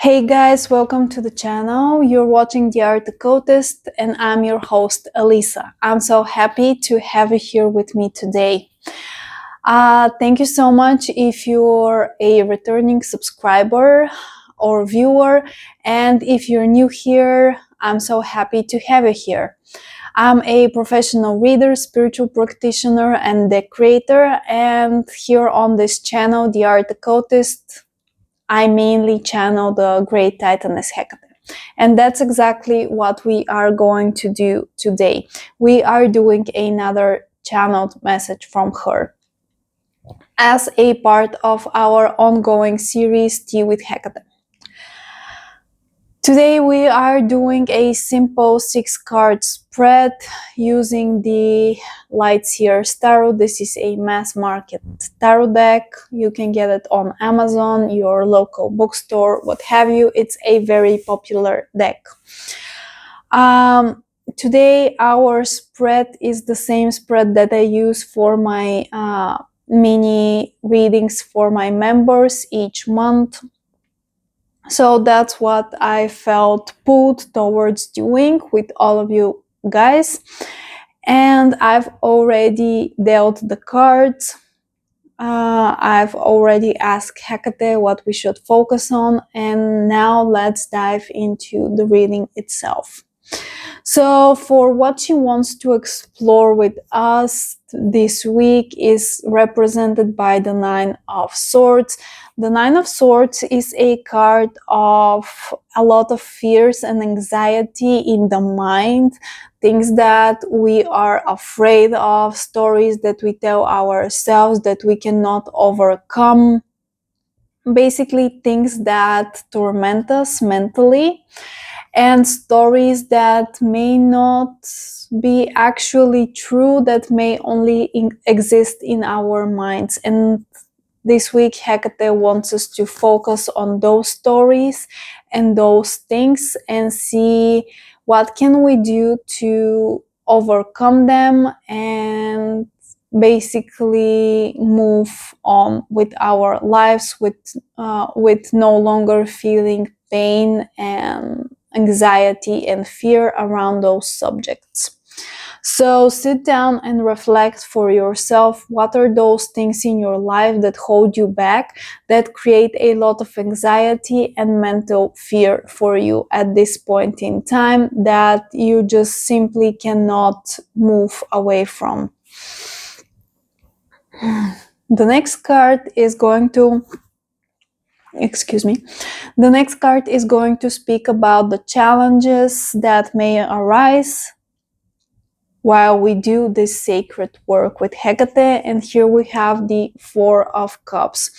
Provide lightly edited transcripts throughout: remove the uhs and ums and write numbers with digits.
Hey guys, welcome to the channel. You're watching the Art Occultist and I'm your host Elisa. I'm so happy to have you here with me today. Thank you so much if you're a returning subscriber or viewer, and if you're new here, I'm so happy to have you here. I'm a professional reader, spiritual practitioner, and deck creator, and here on this channel, the Art Occultist, I mainly channel the great titaness Hekate. And that's exactly what we are going to do today. We are doing another channeled message from her as a part of our ongoing series Tea with Hekate. Today we are doing a simple 6-card spread using the Lightseers Tarot. This is a mass market tarot deck. You can get it on Amazon, your local bookstore, what have you. It's a very popular deck. Today our spread is the same spread that I use for my mini readings for my members each month. So that's what I felt pulled towards doing with all of you guys. And I've already dealt the cards. I've already asked Hekate what we should focus on. And now let's dive into the reading itself. So for what she wants to explore with us this week is represented by the Nine of Swords. The Nine of Swords is a card of a lot of fears and anxiety in the mind, things that we are afraid of, stories that we tell ourselves that we cannot overcome, basically things that torment us mentally, and stories that may not be actually true, that may only exist in our minds. And this week Hekate wants us to focus on those stories and those things and see what can we do to overcome them and basically move on with our lives with no longer feeling pain and anxiety and fear around those subjects. So sit down and reflect for yourself. What are those things in your life that hold you back, that create a lot of anxiety and mental fear for you at this point in time, that you just simply cannot move away from? The next card is going to The next card is going to speak about the challenges that may arise while we do this sacred work with Hekate. And here we have the Four of Cups.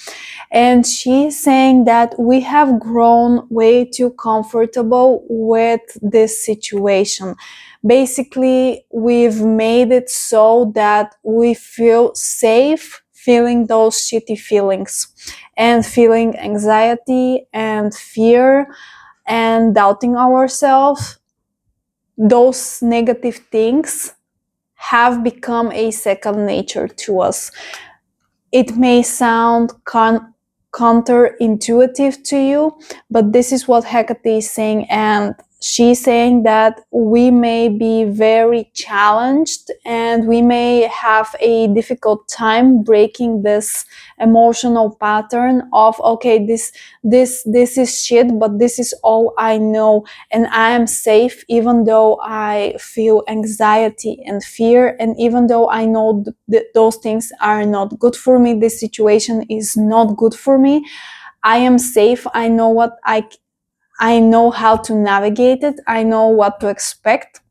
And she's saying that we have grown way too comfortable with this situation. Basically, we've made it so that we feel safe feeling those shitty feelings and feeling anxiety and fear and doubting ourselves. Those negative things have become a second nature to us. It may sound counterintuitive to you, but this is what Hekate is saying, and she's saying that we may be very challenged and we may have a difficult time breaking this emotional pattern of, okay, this is shit, but this is all I know and I am safe even though I feel anxiety and fear, and even though I know those things are not good for me, this situation is not good for me, I am safe. I know how to navigate it. I know what to expect.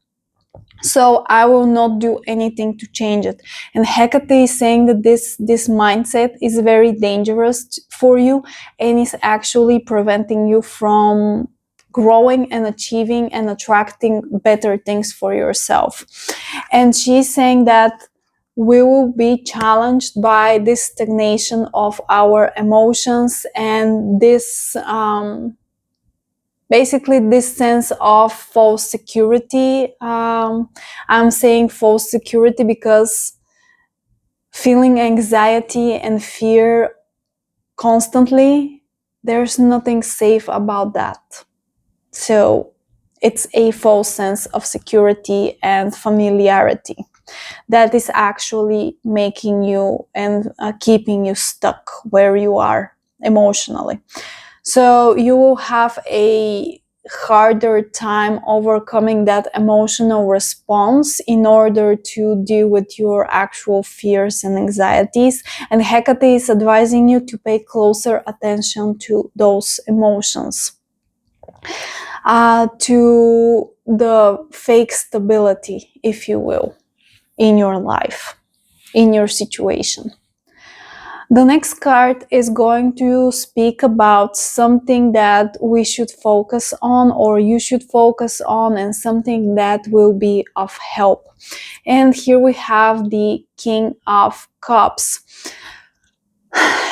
So I will not do anything to change it. And Hekate is saying that this mindset is very dangerous for you and is actually preventing you from growing and achieving and attracting better things for yourself. And she's saying that we will be challenged by this stagnation of our emotions and this basically this sense of false security. I'm saying false security because feeling anxiety and fear constantly there's nothing safe about that. So it's a false sense of security and familiarity that is actually making you and keeping you stuck where you are emotionally. So you will have a harder time overcoming that emotional response in order to deal with your actual fears and anxieties. And Hekate is advising you to pay closer attention to those emotions, to the fake stability, if you will, in your life, in your situation. The next card is going to speak about something that we should focus on, or you should focus on, and something that will be of help. And here we have the King of Cups.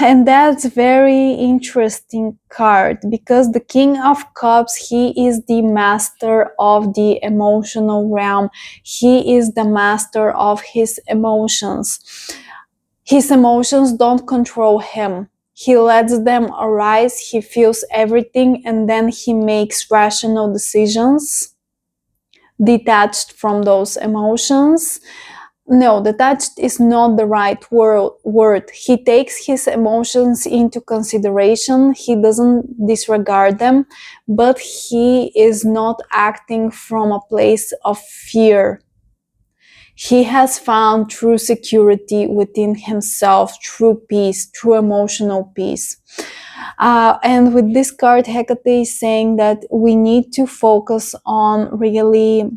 And that's very interesting card, because the King of Cups, he is the master of the emotional realm. He is the master of his emotions. His emotions don't control him. He lets them arise, he feels everything, and then he makes rational decisions detached from those emotions. No, detached is not the right word. He takes his emotions into consideration. He doesn't disregard them, but he is not acting from a place of fear. He has found true security within himself, true peace, true emotional peace. And with this card, Hekate is saying that we need to focus on really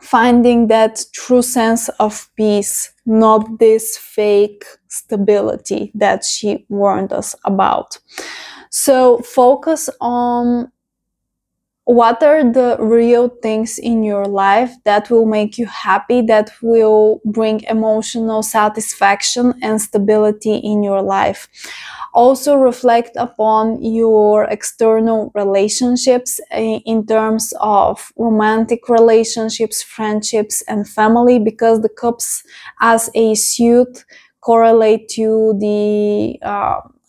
finding that true sense of peace, not this fake stability that she warned us about. So focus on what are the real things in your life that will make you happy, that will bring emotional satisfaction and stability in your life. Also reflect upon your external relationships in terms of romantic relationships, friendships, and family, because the cups as a suit correlate to the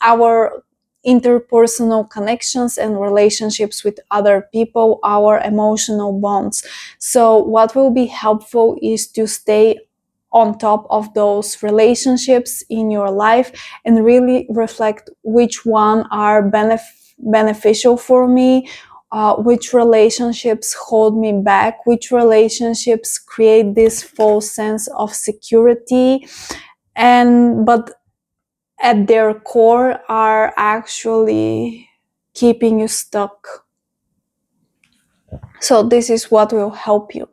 our interpersonal connections and relationships with other people, our emotional bonds. So what will be helpful is to stay on top of those relationships in your life and really reflect which one are beneficial for me, which relationships hold me back, which relationships create this false sense of security, but at their core are actually keeping you stuck. So this is what will help you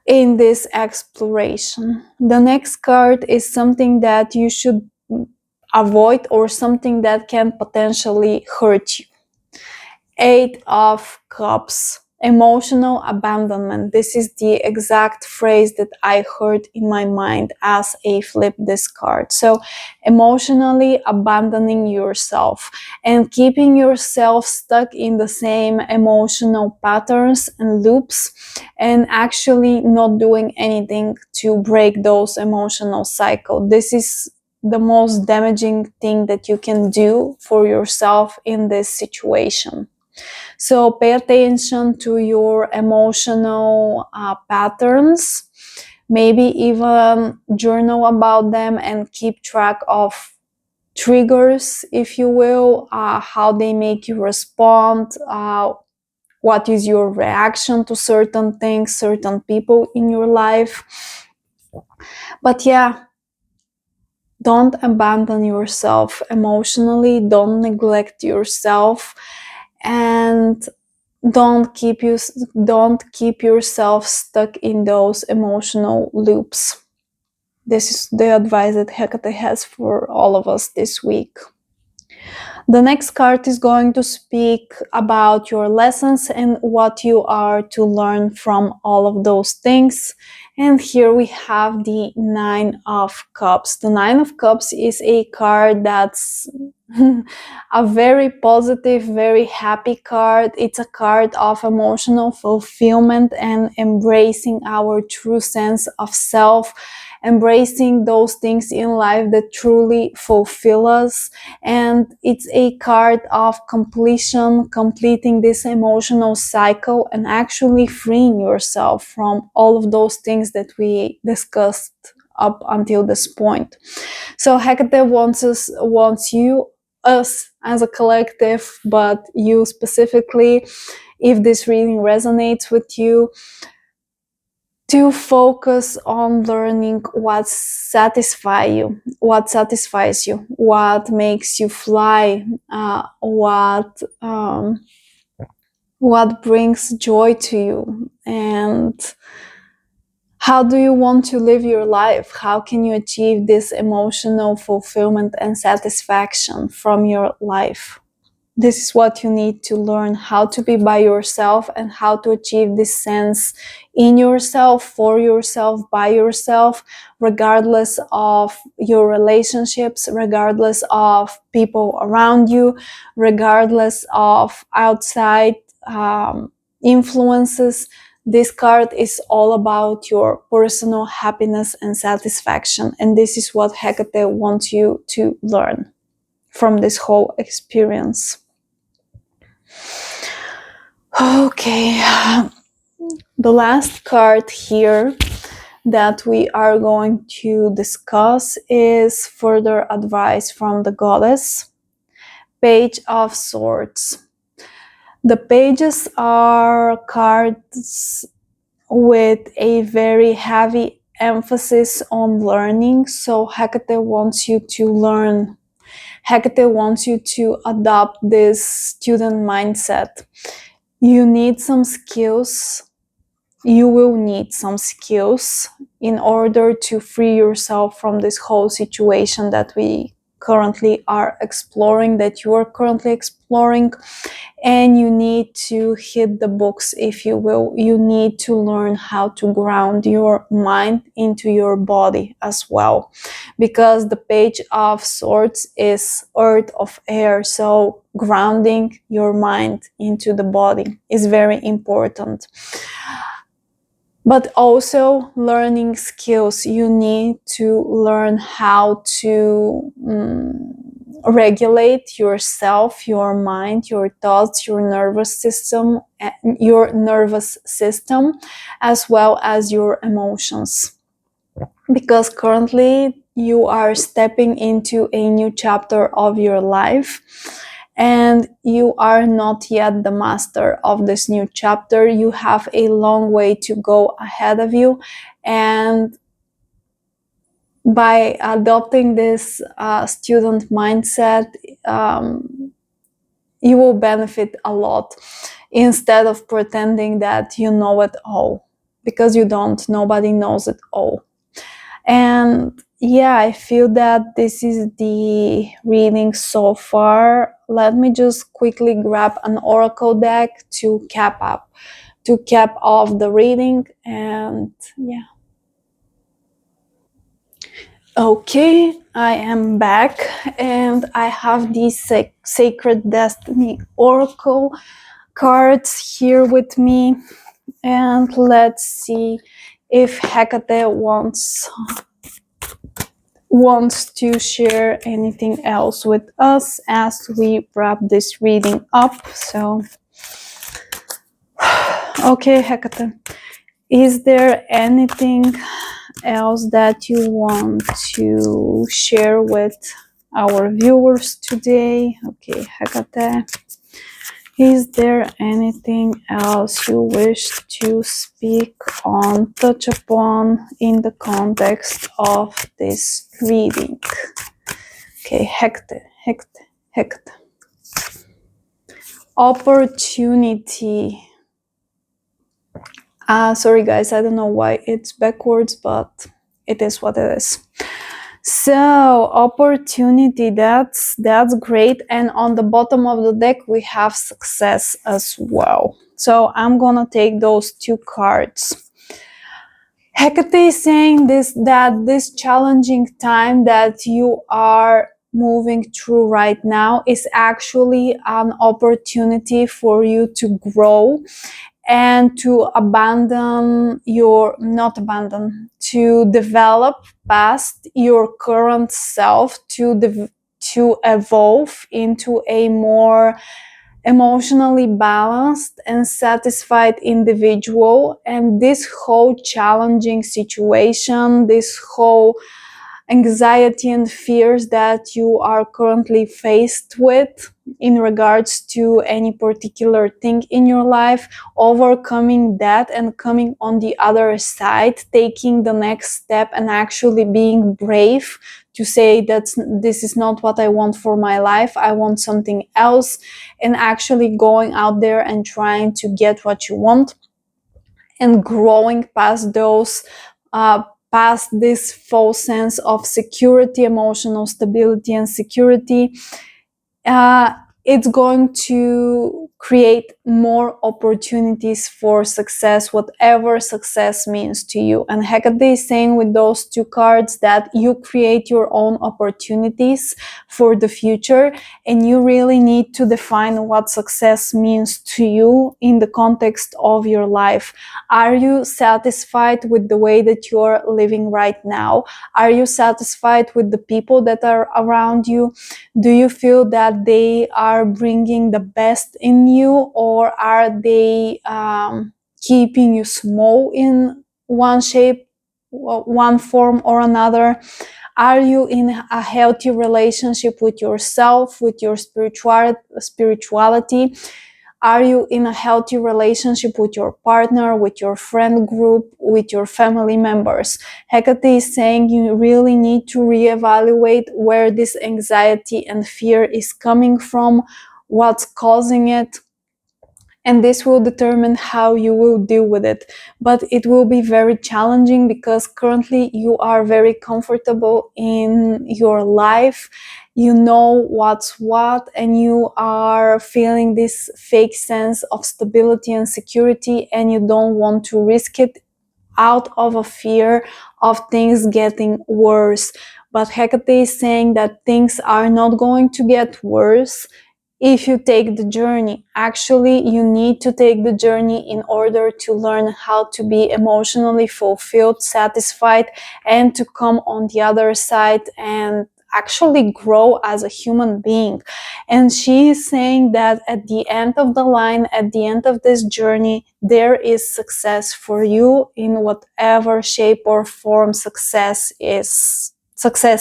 in this exploration. The next card is something that you should avoid, or something that can potentially hurt you. Eight of Cups. Emotional abandonment. This is the exact phrase that I heard in my mind as I flipped this card. So emotionally abandoning yourself and keeping yourself stuck in the same emotional patterns and loops, and actually not doing anything to break those emotional cycles. This is the most damaging thing that you can do for yourself in this situation. So pay attention to your emotional patterns, maybe even journal about them and keep track of triggers, if you will, how they make you respond, what is your reaction to certain things, certain people in your life. But yeah, don't abandon yourself emotionally, don't neglect yourself, and don't keep yourself stuck in those emotional loops. This is the advice that Hekate has for all of us this week. The next card is going to speak about your lessons and what you are to learn from all of those things. And here we have the Nine of Cups. The Nine of Cups is a card that's a very positive, very happy card. It's a card of emotional fulfillment and embracing our true sense of self, embracing those things in life that truly fulfill us. And it's a card of completion, completing this emotional cycle and actually freeing yourself from all of those things that we discussed up until this point. So Hekate wants us as a collective, but you specifically, if this reading resonates with you, to focus on learning what satisfies you, what makes you fly, what brings joy to you, and how do you want to live your life? How can you achieve this emotional fulfillment and satisfaction from your life? This is what you need to learn, how to be by yourself and how to achieve this sense in yourself, for yourself, by yourself, regardless of your relationships, regardless of people around you, regardless of outside influences. This card is all about your personal happiness and satisfaction, and this is what Hekate wants you to learn from this whole experience. Okay, the last card here that we are going to discuss is further advice from the goddess. Page of Swords. The pages are cards with a very heavy emphasis on learning, so Hekate wants you to learn. Hekate wants you to adopt this student mindset. You need some skills. You will need some skills in order to free yourself from this whole situation that we currently are exploring, that you are currently exploring. And you need to hit the books, if you will. You need to learn how to ground your mind into your body as well, because the Page of Swords is earth of air, so grounding your mind into the body is very important. But also learning skills. You need to learn how to regulate yourself, your mind, your thoughts, your nervous system, as well as your emotions. Because currently you are stepping into a new chapter of your life, and you are not yet the master of this new chapter. You have a long way to go ahead of you, and by adopting this student mindset, you will benefit a lot, instead of pretending that you know it all, because you don't. Nobody knows it all. And yeah, I feel that this is the reading so far. Let me just quickly grab an oracle deck to cap off the reading. And yeah. Okay, I am back, and I have these Sacred Destiny Oracle cards here with me. And let's see if Hekate wants to share anything else with us as we wrap this reading up. So, okay, Hekate, is there anything else that you want to share with our viewers today? Okay, Hekate, is there anything else you wish to speak on, touch upon in the context of this reading? Okay, Hekate. Opportunity. Sorry guys, I don't know why it's backwards, but it is what it is. So, opportunity, that's great. And on the bottom of the deck, we have success as well. So I'm gonna take those two cards. Hekate is saying that this challenging time that you are moving through right now is actually an opportunity for you to grow and to develop past your current self, to evolve into a more emotionally balanced and satisfied individual. And this whole challenging situation, this whole anxiety and fears that you are currently faced with in regards to any particular thing in your life, overcoming that and coming on the other side, taking the next step and actually being brave to say that this is not what I want for my life, I want something else, and actually going out there and trying to get what you want and growing past those past this false sense of security, emotional stability and security. It's going to create more opportunities for success, whatever success means to you. And Hekate is saying with those two cards that you create your own opportunities for the future, and you really need to define what success means to you in the context of your life. Are you satisfied with the way that you are living right now? Are you satisfied with the people that are around you? Do you feel that they are bringing the best in you, or are they keeping you small in one shape, one form or another? Are you in a healthy relationship with yourself, with your spirituality? Are you in a healthy relationship with your partner, with your friend group, with your family members? Hekate is saying you really need to reevaluate where this anxiety and fear is coming from, what's causing it, and this will determine how you will deal with it. But it will be very challenging because currently you are very comfortable in your life, you know what's what, and you are feeling this fake sense of stability and security, and you don't want to risk it out of a fear of things getting worse. But Hekate is saying that things are not going to get worse if you take the journey. Actually, you need to take the journey in order to learn how to be emotionally fulfilled, satisfied, and to come on the other side and actually grow as a human being. And she is saying that at the end of the line, at the end of this journey, there is success for you in whatever shape or form success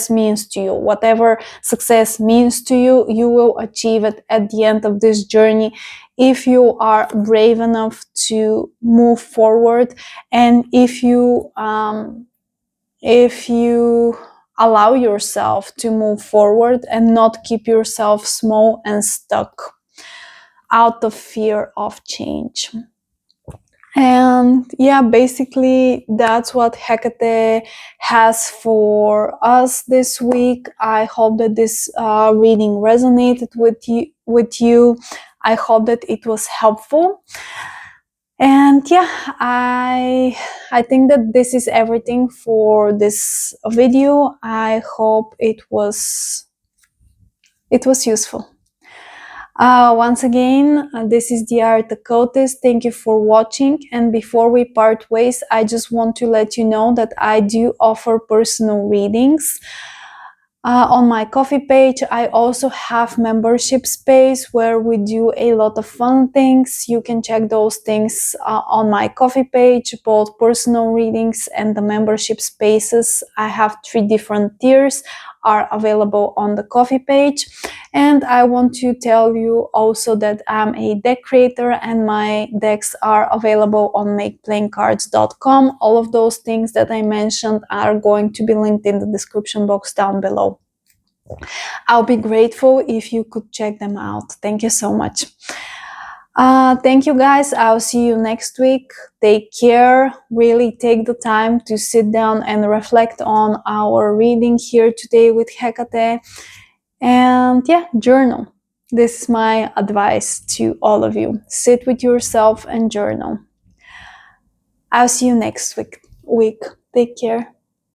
means to you. Whatever success means to you, you will achieve it at the end of this journey if you are brave enough to move forward, and if you allow yourself to move forward and not keep yourself small and stuck out of fear of change. And yeah, basically that's what Hekate has for us this week. I hope that this reading resonated with you. I hope that it was helpful. And yeah, I think that this is everything for this video. I hope it was useful. Once again, this is the Art Occultist. Thank you for watching. And before we part ways, I just want to let you know that I do offer personal readings. On my Ko-fi page, I also have membership space where we do a lot of fun things. You can check those things on my Ko-fi page, both personal readings and the membership spaces. I have 3 different tiers are available on the Ko-fi page. And I want to tell you also that I'm a deck creator and my decks are available on makeplayingcards.com. All of those things that I mentioned are going to be linked in the description box down below. I'll be grateful if you could check them out. Thank you so much. Thank you guys. I'll see you next week. Take care. Really take the time to sit down and reflect on our reading here today with Hekate. And yeah, journal. This is my advice to all of you. Sit with yourself and journal. I'll see you next week. Take care.